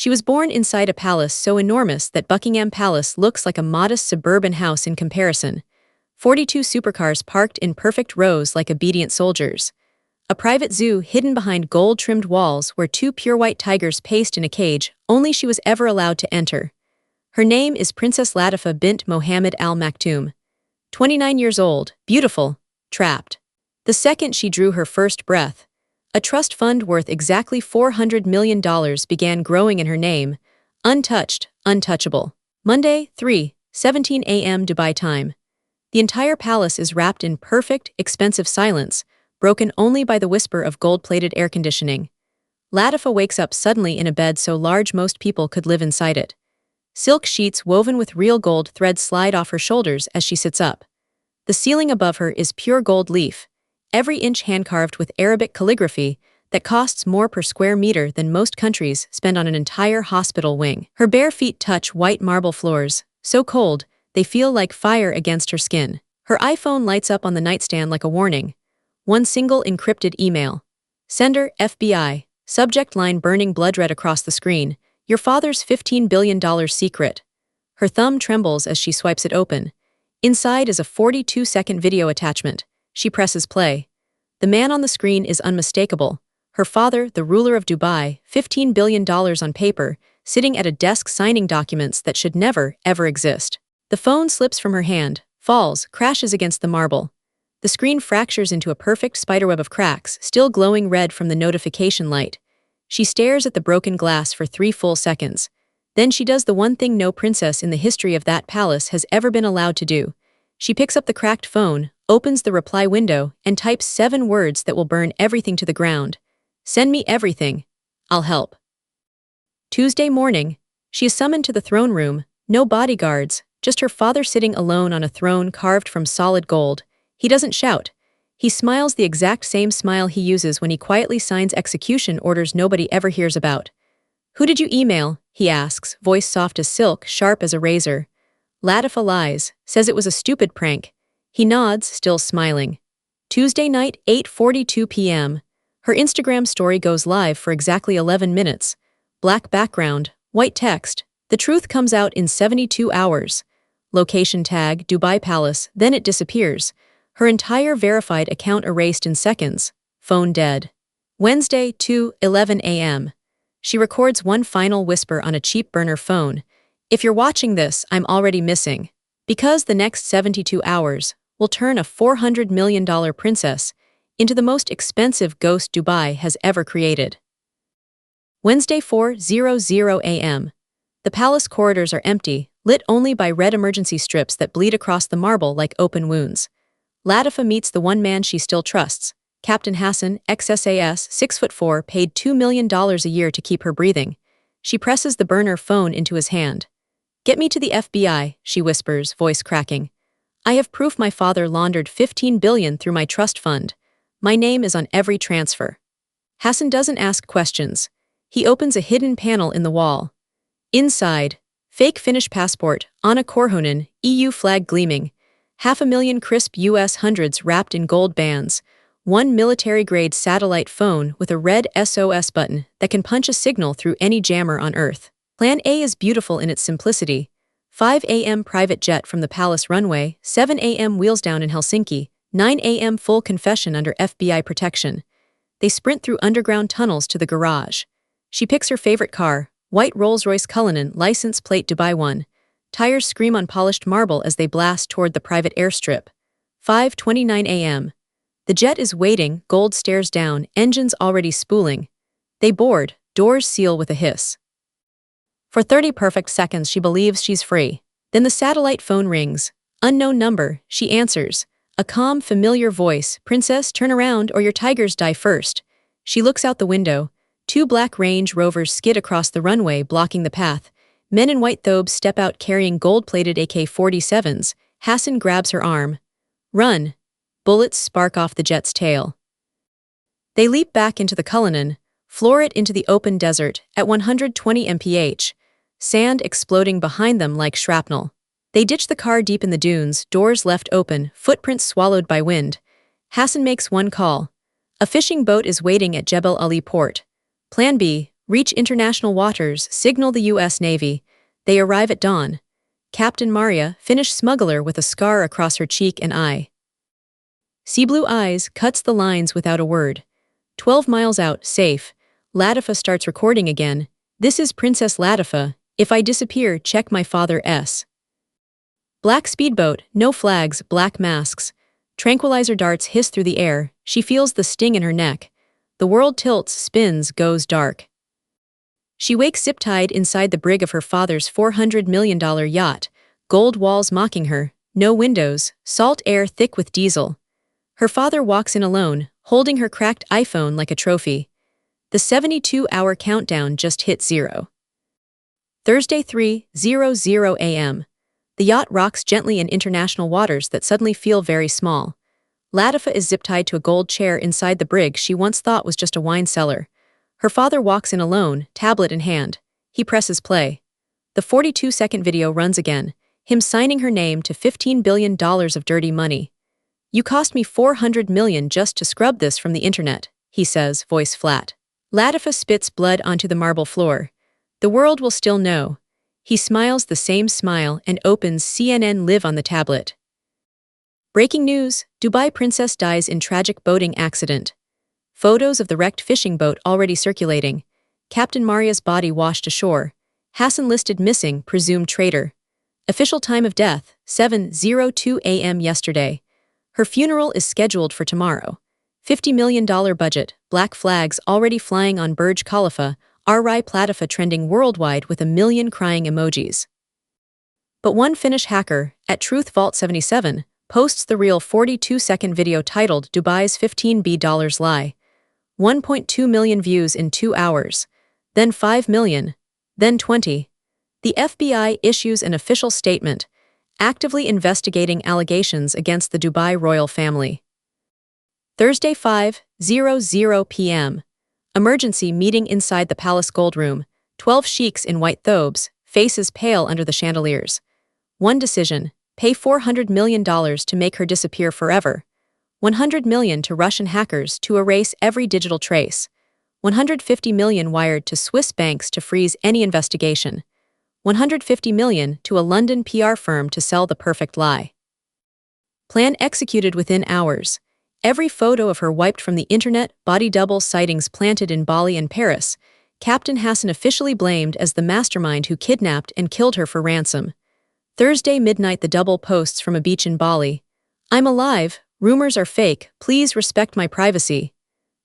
She was born inside a palace so enormous that Buckingham Palace looks like a modest suburban house in comparison. 42 supercars parked in perfect rows like obedient soldiers. A private zoo hidden behind gold-trimmed walls where two pure white tigers paced in a cage only she was ever allowed to enter. Her name is Princess Latifa bint Mohammed Al Maktoum. 29 years old, beautiful, trapped. The second she drew her first breath, a trust fund worth exactly $400 million began growing in her name, untouched, untouchable. Monday, 3:17 a.m. Dubai time. The entire palace is wrapped in perfect, expensive silence, broken only by the whisper of gold-plated air conditioning. Latifa wakes up suddenly in a bed so large most people could live inside it. Silk sheets woven with real gold threads slide off her shoulders as she sits up. The ceiling above her is pure gold leaf, every inch hand-carved with Arabic calligraphy that costs more per square meter than most countries spend on an entire hospital wing. Her bare feet touch white marble floors, so cold, they feel like fire against her skin. Her iPhone lights up on the nightstand like a warning. One single encrypted email. Sender, FBI. Subject line burning blood red across the screen. Your father's $15 billion secret. Her thumb trembles as she swipes it open. Inside is a 42-second video attachment. She presses play. The man on the screen is unmistakable. Her father, the ruler of Dubai, $15 billion on paper, sitting at a desk signing documents that should never, ever exist. The phone slips from her hand, falls, crashes against the marble. The screen fractures into a perfect spiderweb of cracks, still glowing red from the notification light. She stares at the broken glass for 3 full seconds. Then she does the one thing no princess in the history of that palace has ever been allowed to do. She picks up the cracked phone, opens the reply window, and types 7 words that will burn everything to the ground. Send me everything. I'll help. Tuesday morning, she is summoned to the throne room, no bodyguards, just her father sitting alone on a throne carved from solid gold. He doesn't shout. He smiles the exact same smile he uses when he quietly signs execution orders nobody ever hears about. Who did you email? He asks, voice soft as silk, sharp as a razor. Latifa lies, says it was a stupid prank. He nods, still smiling. Tuesday night, 8:42 p.m. Her Instagram story goes live for exactly 11 minutes. Black background, white text. The truth comes out in 72 hours. Location tag, Dubai Palace, then it disappears. Her entire verified account erased in seconds. Phone dead. Wednesday, 2:11 a.m. She records one final whisper on a cheap burner phone. If you're watching this, I'm already missing. Because the next 72 hours will turn a $400 million princess into the most expensive ghost Dubai has ever created. Wednesday, 4:00 a.m. The palace corridors are empty, lit only by red emergency strips that bleed across the marble like open wounds. Latifa meets the one man she still trusts, Captain Hassan, ex-SAS, 6'4", paid $2 million a year to keep her breathing. She presses the burner phone into his hand. Get me to the FBI, she whispers, voice cracking. I have proof my father laundered $15 billion through my trust fund. My name is on every transfer. Hassan doesn't ask questions. He opens a hidden panel in the wall. Inside, fake Finnish passport, Anna Korhonen, EU flag gleaming, 500,000 crisp US hundreds wrapped in gold bands, one military-grade satellite phone with a red SOS button that can punch a signal through any jammer on Earth. Plan A is beautiful in its simplicity. 5 a.m. private jet from the palace runway, 7 a.m. wheels down in Helsinki, 9 a.m. full confession under FBI protection. They sprint through underground tunnels to the garage. She picks her favorite car, white Rolls-Royce Cullinan, license plate Dubai 1. Tires scream on polished marble as they blast toward the private airstrip. 5:29 a.m. The jet is waiting, gold stares down, engines already spooling. They board, doors seal with a hiss. For 30 perfect seconds she believes she's free. Then the satellite phone rings. Unknown number, she answers. A calm, familiar voice, Princess, turn around or your tigers die first. She looks out the window. 2 black Range Rovers skid across the runway, blocking the path. Men in white thobes step out carrying gold-plated AK-47s. Hassan grabs her arm. Run. Bullets spark off the jet's tail. They leap back into the Cullinan, floor it into the open desert at 120 mph, sand exploding behind them like shrapnel. They ditch the car deep in the dunes, doors left open, footprints swallowed by wind. Hassan makes one call. A fishing boat is waiting at Jebel Ali port. Plan B, Reach international waters, signal the U.S. Navy. They arrive at dawn. Captain Maria, Finnish smuggler with a scar across her cheek and eye. Sea blue eyes, cuts the lines without a word. 12 miles out, safe. Latifa starts recording again. This is Princess Latifa. If I disappear, check my father S. Black speedboat, no flags, black masks. Tranquilizer darts hiss through the air. She feels the sting in her neck. The world tilts, spins, goes dark. She wakes zip-tied inside the brig of her father's $400 million yacht. Gold walls mocking her, no windows, salt air thick with diesel. Her father walks in alone, holding her cracked iPhone like a trophy. The 72-hour countdown just hit 0. Thursday 3:00 a.m. The yacht rocks gently in international waters that suddenly feel very small. Latifa is zip-tied to a gold chair inside the brig she once thought was just a wine cellar. Her father walks in alone, tablet in hand. He presses play. The 42-second video runs again, him signing her name to $15 billion of dirty money. "You cost me $400 million just to scrub this from the internet," he says, voice flat. Latifa spits blood onto the marble floor. "The world will still know." He smiles the same smile and opens CNN Live on the tablet. Breaking news: Dubai princess dies in tragic boating accident. Photos of the wrecked fishing boat already circulating. Captain Maria's body washed ashore. Hassan listed missing, presumed traitor. Official time of death, 7:02 a.m. yesterday. Her funeral is scheduled for tomorrow. $50 million budget, black flags already flying on Burj Khalifa, RI Latifa trending worldwide with a million crying emojis. But one Finnish hacker, at Truth Vault 77, posts the real 42-second video titled Dubai's $15 billion lie. 1.2 million views in 2 hours. Then 5 million. Then 20. The FBI issues an official statement, actively investigating allegations against the Dubai royal family. Thursday 5:00 p.m. Emergency meeting inside the palace gold room. 12 sheiks in white thobes, faces pale under the chandeliers. One decision: pay $400 million to make her disappear forever. $100 million to Russian hackers to erase every digital trace. $150 million wired to Swiss banks to freeze any investigation. $150 million to a London PR firm to sell the perfect lie. Plan executed within hours. Every photo of her wiped from the internet, body double sightings planted in Bali and Paris. Captain Hassan officially blamed as the mastermind who kidnapped and killed her for ransom. Thursday midnight, the double posts from a beach in Bali. "I'm alive. Rumors are fake. Please respect my privacy."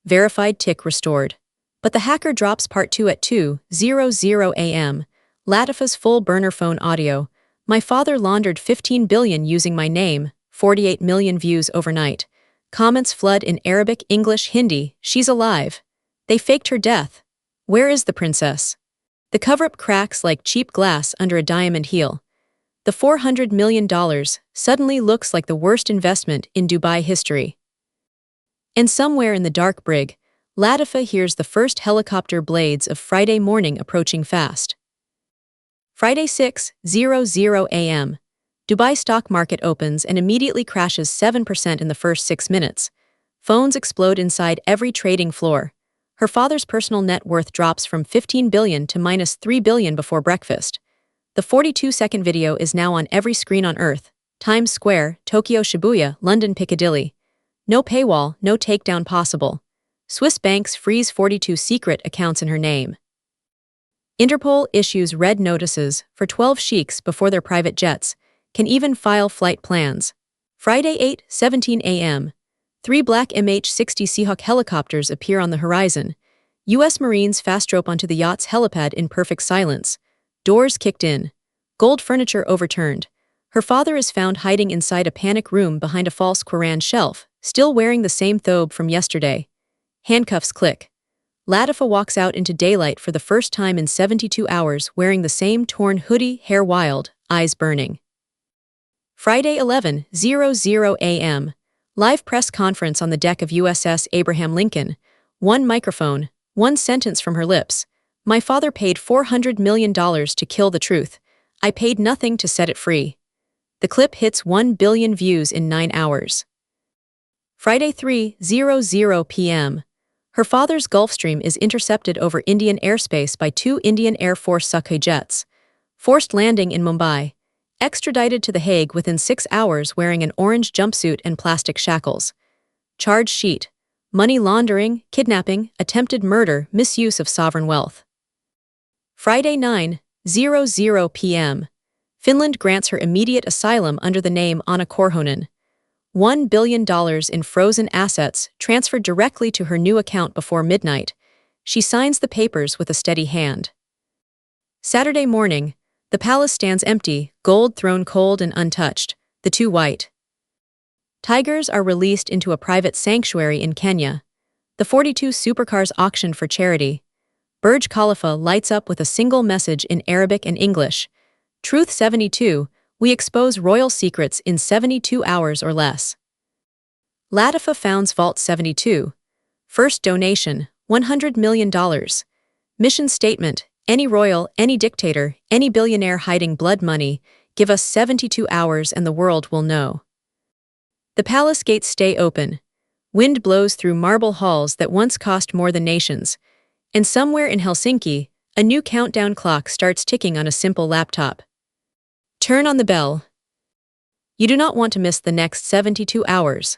Verified tick restored. But the hacker drops part 2 at 2:00 a.m. Latifa's full burner phone audio. "My father laundered $15 billion using my name. 48 million views overnight." Comments flood in Arabic, English, Hindi. "She's alive. They faked her death. Where is the princess?" The cover-up cracks like cheap glass under a diamond heel. The $400 million suddenly looks like the worst investment in Dubai history. And somewhere in the dark brig, Latifa hears the first helicopter blades of Friday morning approaching fast. Friday 6:00 a.m. Dubai stock market opens and immediately crashes 7% in the first 6 minutes. Phones explode inside every trading floor. Her father's personal net worth drops from $15 billion to -3 billion before breakfast. The 42-second video is now on every screen on Earth. Times Square, Tokyo Shibuya, London Piccadilly. No paywall, no takedown possible. Swiss banks freeze 42 secret accounts in her name. Interpol issues red notices for 12 sheiks before their private jets, can even file flight plans. Friday 8:17 a.m. 3 black MH-60 Seahawk helicopters appear on the horizon. U.S. Marines fast drop onto the yacht's helipad in perfect silence. Doors kicked in. Gold furniture overturned. Her father is found hiding inside a panic room behind a false Quran shelf, still wearing the same thobe from yesterday. Handcuffs click. Latifa walks out into daylight for the first time in 72 hours wearing the same torn hoodie, hair wild, eyes burning. Friday 11:00 a.m. Live press conference on the deck of USS Abraham Lincoln. One microphone, one sentence from her lips. "My father paid $400 million to kill the truth. I paid nothing to set it free." The clip hits 1 billion views in 9 hours. Friday 3:00 p.m. Her father's Gulfstream is intercepted over Indian airspace by two Indian Air Force Sukhoi jets. Forced landing in Mumbai. Extradited to The Hague within 6 hours wearing an orange jumpsuit and plastic shackles. Charge sheet: money laundering, kidnapping, attempted murder, misuse of sovereign wealth. Friday 9:00 p.m. Finland grants her immediate asylum under the name Anna Korhonen. $1 billion in frozen assets transferred directly to her new account before midnight. She signs the papers with a steady hand. Saturday morning, the palace stands empty, gold throne cold and untouched, the two white tigers are released into a private sanctuary in Kenya. The 42 supercars auctioned for charity. Burj Khalifa lights up with a single message in Arabic and English. Truth 72, we expose royal secrets in 72 hours or less. Latifa founds Vault 72. First donation, $100 million. Mission statement: any royal, any dictator, any billionaire hiding blood money, give us 72 hours and the world will know. The palace gates stay open. Wind blows through marble halls that once cost more than nations. And somewhere in Helsinki, a new countdown clock starts ticking on a simple laptop. Turn on the bell. You do not want to miss the next 72 hours.